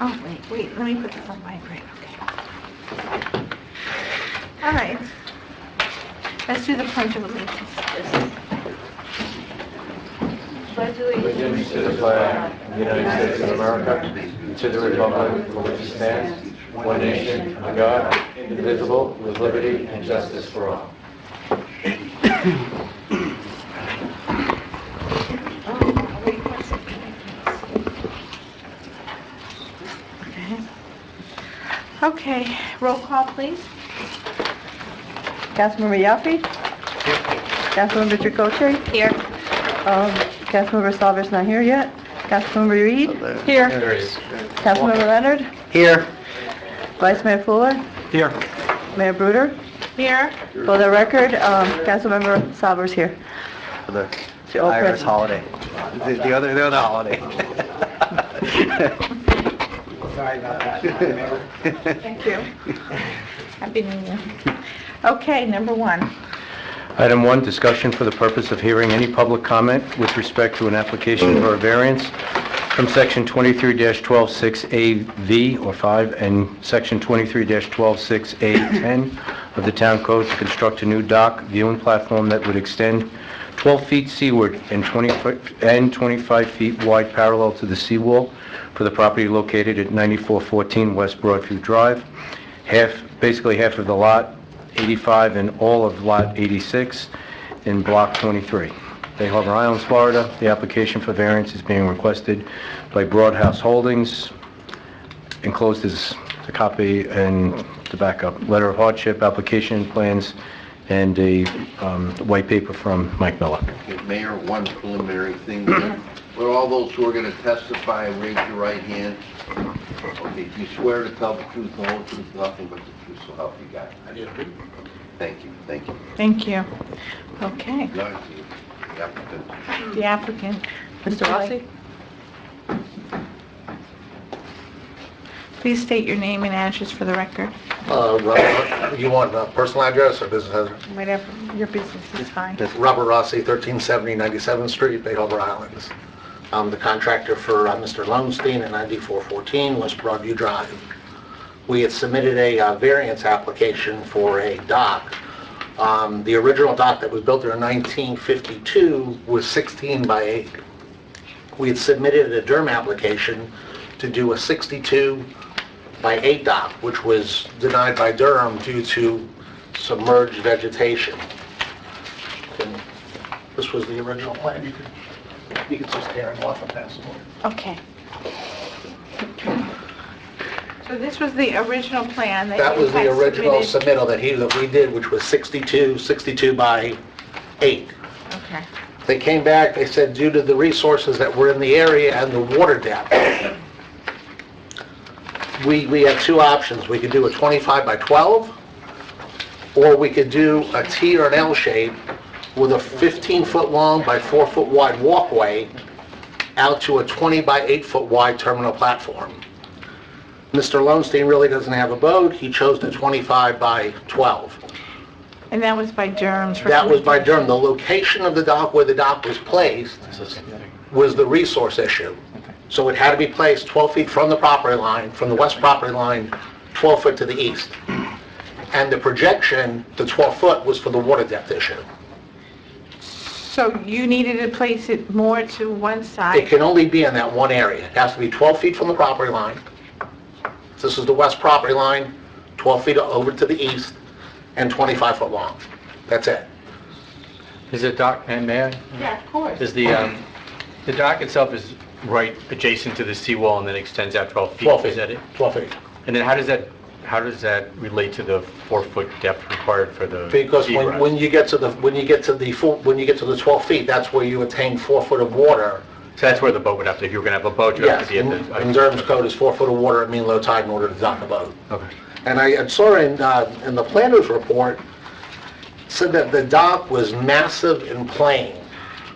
Oh, wait, let me put this on vibrate, okay. All right. Let's do the Pledge of Allegiance. Pledge Allegiance to the flag of the United States of America, and to the republic for which it stands, one nation, under God, indivisible, with liberty and justice for all. Okay, roll call, please. Councilmember Yaffe? Councilmember Tricoche? Here. Councilmember Salver's not here yet. Councilmember Reed? Here. There he is. Councilmember Leonard? Here. Vice Mayor Fuller? Here. Mayor Bruder? Here. For the record, Councilmember Salver's here. The All Irish present. holiday. The other holiday. Sorry about that. Thank you. Happy New Year. Okay, number 1. Item 1, discussion for the purpose of hearing any public comment with respect to an application for a variance from Section 23-126AV or 5 and Section 23-126A10 of the Town Code to construct a new dock viewing platform that would extend 12 feet seaward and 25 feet wide parallel to the seawall for the property located at 9414 West Broadview Drive, basically half of the lot 85 and all of lot 86 in block 23. Bay Harbor Islands, Florida. The application for variance is being requested by Broadhouse Holdings. Enclosed is a copy and the backup letter of hardship, application plans, and a white paper from Mike Miller. Okay, Mayor, one preliminary thing. For all those who are going to testify, raise your right hand. Okay, do you swear to tell the truth, the whole truth, nothing but the truth, so help you God? I do. Thank you, thank you. Thank you. Okay, Now, the applicant. the applicant, Mr. Rossi. Please state your name and address for the record. Robert, you want a personal address or business address? Whatever, your business is fine. Robert Rossi, 1370 97th Street, Bay Harbor Islands. I'm the contractor for Mr. Lowenstein at 9414 West Broadview Drive. We had submitted a variance application for a dock. The original dock that was built there in 1952 was 16 by 8. We had submitted a DERM application to do a 62 by 8 dock, which was denied by Durham due to submerged vegetation. And this was the original plan. You could just tear it off and pass it on. Okay. So this was the original plan that That you was the had original submitted? submittal that we did, which was 62 by 8. Okay. They came back, they said due to the resources that were in the area and the water depth, we had 2 options. We could do a 25 by 12, or we could do a T or an L shape with a 15-foot long by 4-foot wide walkway out to a 20 by 8-foot wide terminal platform. Mr. Lowenstein really doesn't have a boat. He chose the 25 by 12. And that was by Durham's? That was by Durham. The location of the dock, where the dock was placed, was the resource issue. So it had to be placed 12 feet from the property line, from the west property line, 12 foot to the east. And the projection, the 12 foot, was for the water depth issue. So you needed to place it more to one It side? can only be in that one area. It has to be 12 feet from the property line. This is the west property line, 12 feet over to the east, and 25 foot long. That's it. Is the dock, and may I? Yeah, of course. Is the dock itself is right adjacent to the seawall and then extends out 12 feet? 12 feet. Is that it? 12 feet. And then how does that relate to the 4-foot depth required for the Because egress? when you get to the 12 feet, that's where you attain 4 foot of water. So that's where the boat would have to, if you were going to have a boat, you have Yes, to be at the... in Durham's code is 4 foot of water at mean low tide in order to dock a boat. Okay. And I saw in the planner's report, said that the dock was massive and plain.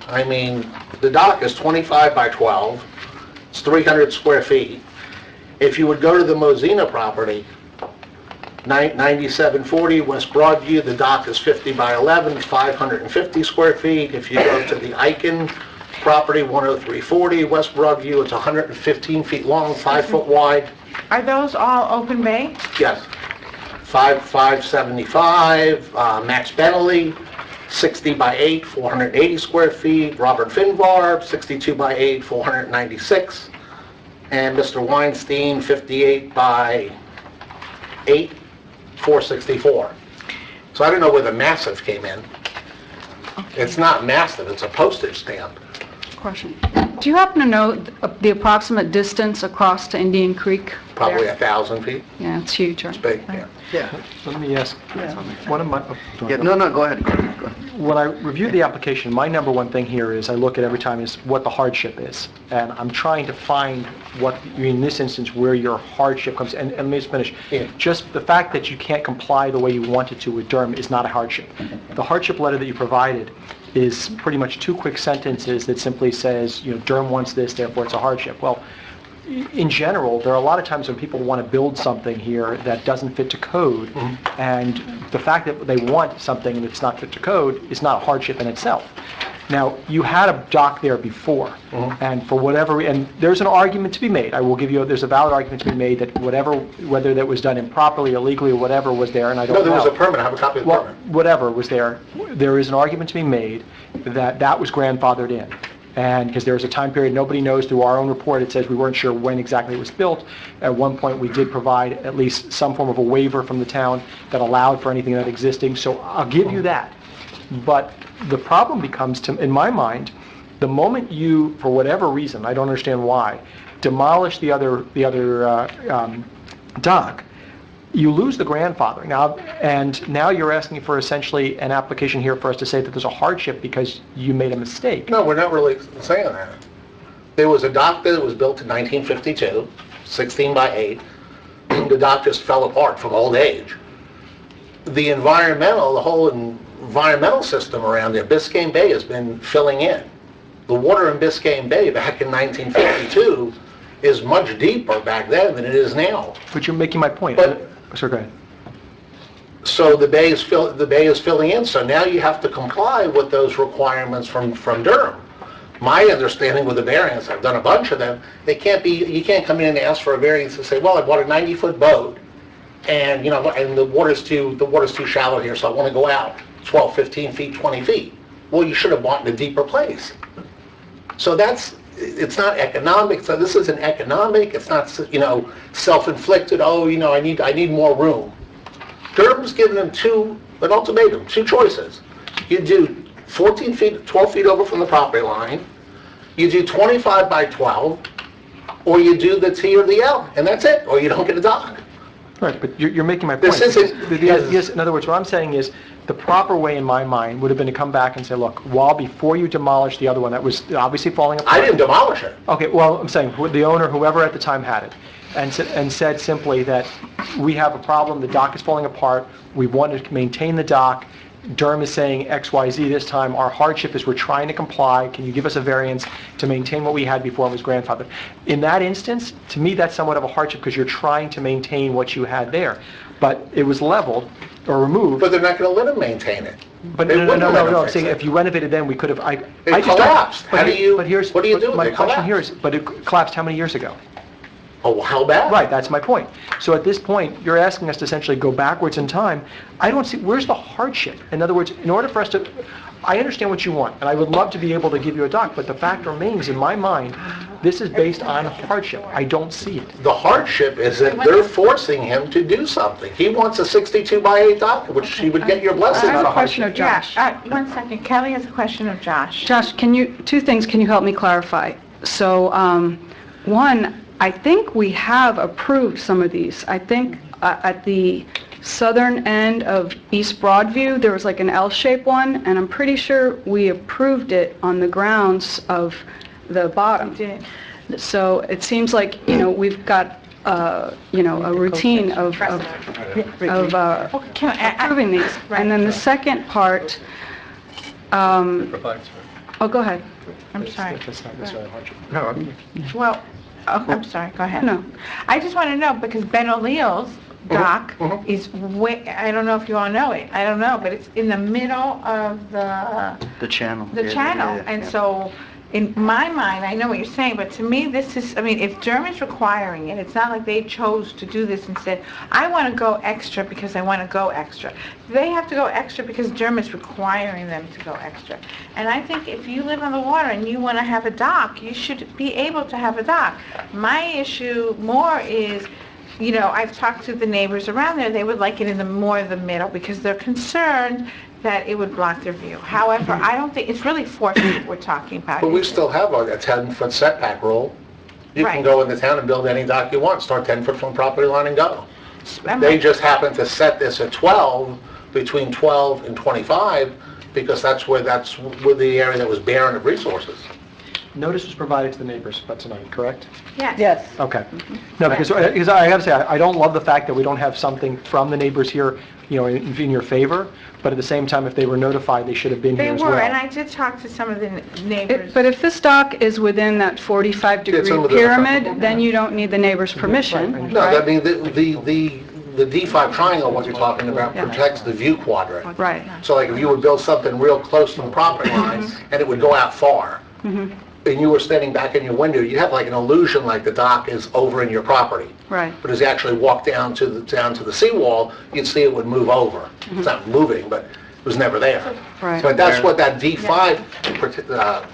I mean, the dock is 25 by 12, it's 300 square feet. If you would go to the Mosina property, 9740 West Broadview, the dock is 50 by 11, 550 square feet. If you go to the Icon property, 10340 West Broadview. It's 115 feet long, 5 foot wide. Are those all open bay? Yes. 575, Max Bentley, 60 by 8, 480 square feet. Robert Finbar, 62 by 8, 496. And Mr. Weinstein, 58 by 8, 464. So I don't know where the massive came in. It's not massive, it's a postage stamp. Question. Do you happen to know the approximate distance across to Indian Creek? Probably there? 1,000 feet. Yeah, it's huge, right? It's big, yeah. Yeah. Let me ask, one of my, Yeah, no, go ahead. when I reviewed the application, my number one thing here is I look at every time is what the hardship is. And I'm trying to find what, in this instance, where your hardship comes. And let me just finish. Yeah. Just the fact that you can't comply the way you wanted to with Durham is not a hardship. The hardship letter that you provided is pretty much 2 quick sentences that simply says, Durham wants this, therefore it's a hardship. Well, in general, there are a lot of times when people want to build something here that doesn't fit to code, and the fact that they want something that's not fit to code is not a hardship in itself. Now, you had a dock there before, and for whatever, and there's an argument to be made. I will give you, there's a valid argument to be made that whether that was done improperly, illegally, or whatever was there, and I don't know. No, there was a permit. I have a copy of the permit. Whatever was there, there is an argument to be made that that was grandfathered in. And because there was a time period, nobody knows, through our own report, it says we weren't sure when exactly it was built. At one point, we did provide at least some form of a waiver from the town that allowed for anything that existing, so I'll give you that. But the problem becomes, in my mind, the moment you, for whatever reason, I don't understand why, demolish the other dock, you lose the grandfathering. Now you're asking for essentially an application here for us to say that there's a hardship because you made a mistake. No, we're not really saying that. There was a dock that was built in 1952, 16 by 8. The dock just fell apart from old age. The whole environmental system around there, Biscayne Bay has been filling in. The water in Biscayne Bay back in 1952 is much deeper back then than it is now. But you're making my point. Sir, go ahead. So the bay is filling in, so now you have to comply with those requirements from Durham. My understanding with the variance, I've done a bunch of them, you can't come in and ask for a variance and say, well, I bought a 90-foot boat, and and the water's too shallow here, so I want to go out 12, 15 feet, 20 feet. Well, you should have bought in a deeper place. So it's not economic. So this isn't economic. It's not, self-inflicted. Oh, I need more room. Durham's given them an ultimatum, 2 choices. You do 14 feet, 12 feet over from the property line. You do 25 by 12, or you do the T or the L, and that's it. Or you don't get a dock. Right, but you're making my point. This isn't. Yes, in other words, what I'm saying is, the proper way in my mind would have been to come back and say, look, before you demolish the other one that was obviously falling apart. I didn't demolish it. Okay, well, I'm saying the owner, whoever at the time had it, and said simply that we have a problem, the dock is falling apart, we want to maintain the dock, Durham is saying XYZ this time, our hardship is we're trying to comply, can you give us a variance to maintain what we had before it was grandfathered? In that instance, to me that's somewhat of a hardship because you're trying to maintain what you had there. But it was leveled or removed. But they're not going to let them maintain it. But no, I'm saying if you renovated then we could have, It collapsed. What do you do? My It question here collapsed. is, but it collapsed how many years ago? Oh, how bad? Right, that's my point. So at this point, you're asking us to essentially go backwards in time. I don't see, where's the hardship? In other words, in order for us to, I understand what you want, and I would love to be able to give you a dock, but the fact remains, in my mind, this is based on hardship. I don't see it. The hardship is that they're forcing him to do something. He wants a 62 by 8 dock, which he would get your blessing. I have a question of Josh. Yeah, 1 second. Kelly has a question of Josh. Josh, 2 things can you help me clarify? So, one, I think we have approved some of these. I think at the southern end of East Broadview, there was like an L-shaped one, and I'm pretty sure we approved it on the grounds of the bottom. So it seems like, we've got, a routine of approving these. And then the second part, oh, go ahead. I'm sorry. That's not necessarily a hardship. No, Well, I'm sorry, go ahead. No. I just want to know, because Ben O'Leill's dock is way, I don't know if you all know it, I don't know, but it's in the middle of the the channel. channel, and so in my mind, I know what you're saying, but to me, this is, I mean, if Durham is requiring it, it's not like they chose to do this and said, I want to go extra because I want to go extra. They have to go extra because Durham is requiring them to go extra. And I think if you live on the water and you want to have a dock, you should be able to have a dock. My issue more is, you know, I've talked to the neighbors around there, they would like it in the more the middle because they're concerned that it would block their view. However, I don't think, it's really 4 feet we're talking about. But we still have a 10-foot setback rule. You can Right. go in the town and build any dock you want, start 10 foot from property line and go. They just happen to set this at 12, between 12 and 25, because that's where the area that was barren of resources. Notice was provided to the neighbors about tonight, correct? Yes. Yes. Okay. No, because I have to say, I don't love the fact that we don't have something from the neighbors here, you know, in your favor, but at the same time, if they were notified, they should have been They here as well. were, and I did talk to some of the neighbors. But if this dock is within that 45-degree within the- pyramid, then you don't need the neighbor's permission, No, I right? mean, the D5 triangle, what you're talking about, Yeah. protects the view quadrant. Right. So like if you would build something real close to the property line and it would go out far, and you were standing back in your window, you'd have like an illusion like the dock is over in your property. Right. But as you actually walk down to the seawall, you'd see it would move over. It's not moving, but it was never there. Right. But that's what that D5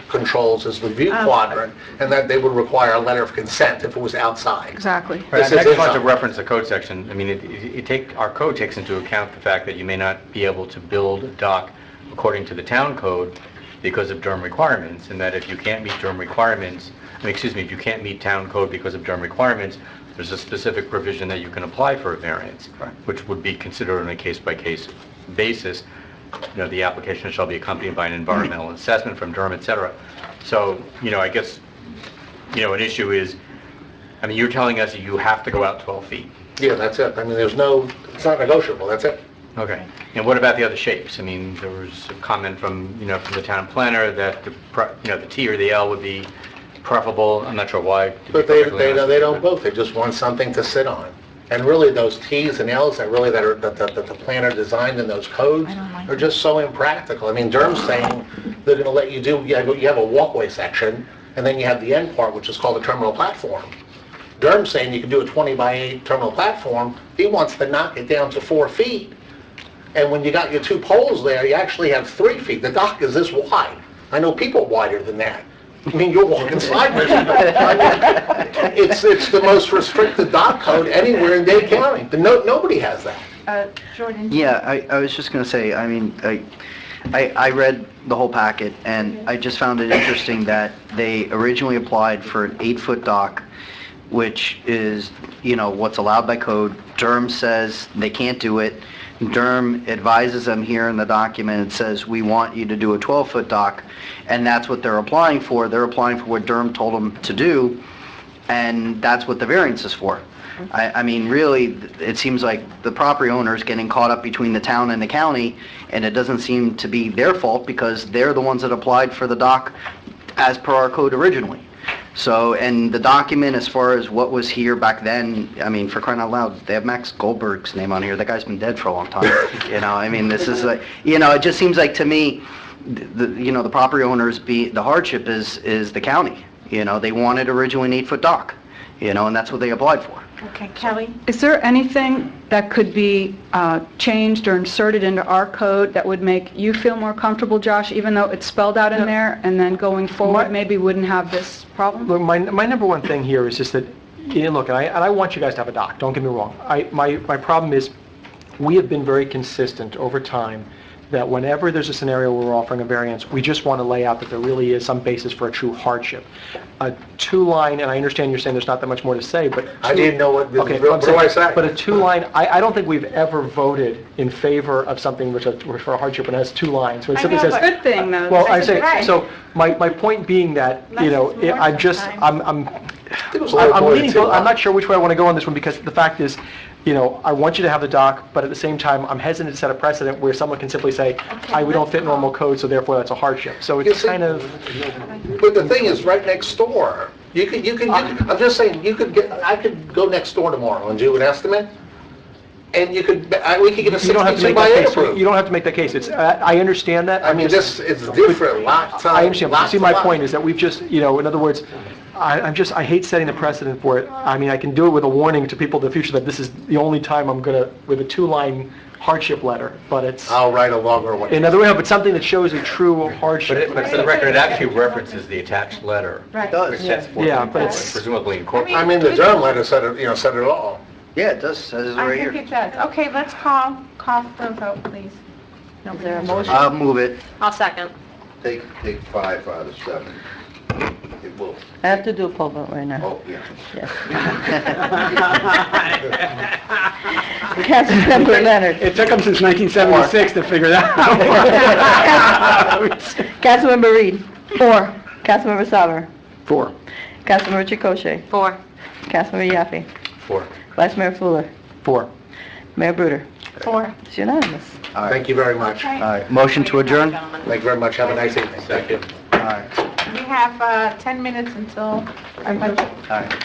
controls, is the view quadrant, and that they would require a letter of consent if it was outside. Exactly. Right, This I is just want to inside. reference the code section. I mean, our code takes into account the fact that you may not be able to build a dock according to the town code because of Durham requirements, and that if you can't meet Durham requirements, if you can't meet town code because of Durham requirements, there's a specific provision that you can apply for a variance, which would be considered on a case-by-case basis. You know, the application shall be accompanied by an environmental assessment from Durham, et cetera. So, you know, I guess, you know, an issue is, I mean, you're telling us you have to go out 12 feet. Yeah, that's it. I mean, it's not negotiable, that's it. Okay. And what about the other shapes? I mean, there was a comment from the town planner that the T or the L would be preferable. I'm not sure why. to be But they perfectly honest. don't both, they just want something to sit on. And really, those Ts and Ls that the planner designed in those codes are just so impractical. I mean, Durham's saying they're gonna let you you have a walkway section, and then you have the end part, which is called a terminal platform. Durham's saying you can do a 20 by 8 terminal platform. He wants to knock it down to 4 feet. And when you got your 2 poles there, you actually have 3 feet. The dock is this wide. I know people wider than that. I mean, you're walking sideways. It's the most restricted dock code anywhere in Dade County. Nobody has that. Jordan? Yeah, I was just going to say, I mean, I read the whole packet, and I just found it interesting that they originally applied for an 8-foot dock, which is, you know, what's allowed by code. Durham says they can't do it. Durham advises them here in the document, it says, we want you to do a 12-foot dock, and that's what they're applying for. They're applying for what Durham told them to do, and that's what the variance is for. I mean, really, it seems like the property owner is getting caught up between the town and the county, and it doesn't seem to be their fault because they're the ones that applied for the dock as per our code originally. So, and the document, as far as what was here back then, I mean, for crying out loud, they have Max Goldberg's name on here. That guy's been dead for a long time. You know, I mean, this is like, you know, it just seems like to me, the property owners, the hardship is the county. You know, they wanted originally an 8-foot dock, you know, and that's what they applied for. Okay, Kelly? Is there anything that could be changed or inserted into our code that would make you feel more comfortable, Josh, even though it's spelled out in there, and then going forward, maybe wouldn't have this problem? Look, my number one thing here is just that, look, and I want you guys to have a dock, don't get me wrong. My problem is, we have been very consistent over time that whenever there's a scenario where we're offering a variance, we just want to lay out that there really is some basis for a true hardship. A 2-line, and I understand you're saying there's not that much more to say, but... I didn't know what do I say? But a 2-line, I don't think we've ever voted in favor of something which for a hardship when it has 2 lines. When it simply says, Good thing, though. well, I say, Right. so my point being that, you know, Less is more I'm just, sometimes. I'm not sure which way I want to go on this one, because the fact is, you know, I want you to have the dock, but at the same time, I'm hesitant to set a precedent where someone can simply say, we don't fit normal code, so therefore that's a hardship. So You it's see- kind of, But the thing is, right next door, I'm just saying, I could go next door tomorrow and do an estimate. and you could, we could get a You don't have to 62 make by that 8 case. approved. You don't have to make that case. It's, I understand that. I mean, this, it's different, lots of... I understand, but lots see, of my lots. point is that we've just, in other words, I hate setting the precedent for it. I mean, I can do it with a warning to people in the future that this is the only time I'm gonna, with a 2-line hardship letter, but it's, I'll write a longer one. in other words, but something that shows a true hardship. But for the record, it actually references the attached letter. Right. Does. Which sets forth, Yeah, but it's- presumably incorporated. I mean, the Durham letter said it, said it all. Yeah, it does, says it I right think here. it does. Okay, let's call for a vote, please. Is there a motion? I'll move it. I'll second. Take 5 out of 7. It will, I have to do a poll vote right now. oh, yeah. Yes. Councilmember Leonard. It took them since 1976 to figure that out. Councilmember Reed. 4. Councilmember Salver. 4. Councilmember Chakoshay. 4. Councilmember Yaffe. 4. Vice Mayor Fuller. 4. Mayor Bruder. 4. It's unanimous. All right, Thank you very much. Okay. all right. Motion to adjourn? All Thank you very much. Have a nice evening. Second. right, We have 10 minutes until our budget. all right.